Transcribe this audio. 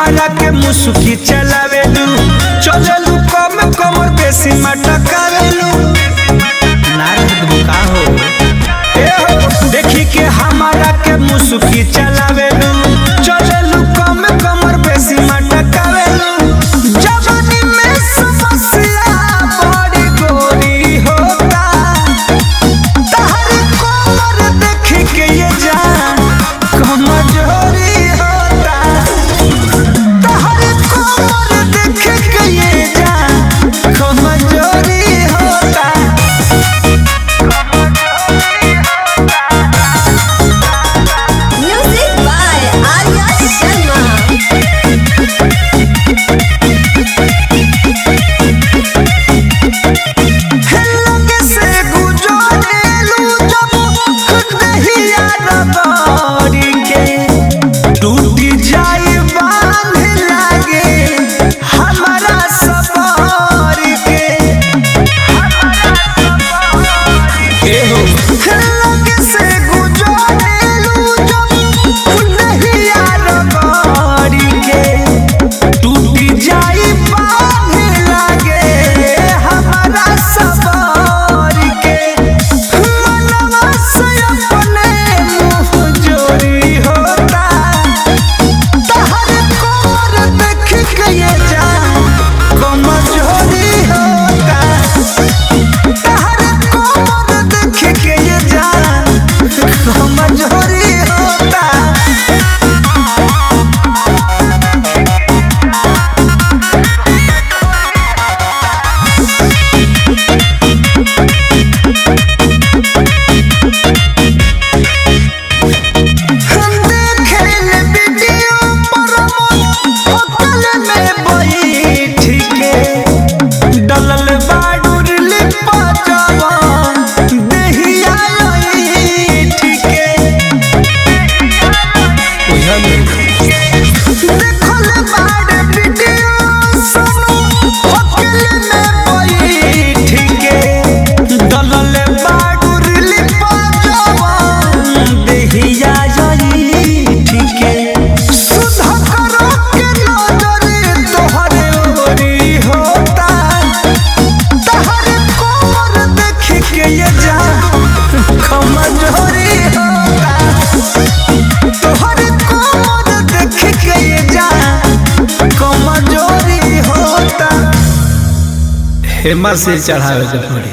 हमारा के मुसुकी चलावेलू चलेलू कम कमर बेसी मटकावेलू नारद बुका हो देखी के हमारा के मुसुकी चलावेलू चलेलू कम कमर बेसी मटकावेलू जवानी में समस्या बड़ी गोरी होता तहरी कमर देखी के ये जान कमजोरी होता तहरी कमर देखी के ये जान कमजोरी होता। Music by Arya Sharma. लगे से गुजरेलू जब दहिया रबड़ी के टूटी जाई बांध लागे हमारा सबर के लगे से गुजरेलू जब दहिया रबड़ी के टूटी जाई बांध लागे हमारा सबर के मनवा से अपने मुँह जोरी होता तहर कोर देख के ये जान कमजोरी होता तहर कोर देख के ये जान कमजोरी होता। हम देखेल वीडियो पर होटल में बैठ के डलल बाडूर लिपा जवान देहिया ऐठ के देखल बाड वीडियो सुनो होटल में बैठ के डलल बाडूर लिपा जवान देहिया ऐठ के सुधा करो के नजर तोहरे ओरी होता तहरे कोमर देख के ये जान कमजोरी होता तोहरे कोमर देख के ये जान कमजोरी होता। हेमा से चढ़ावे के पड़ी।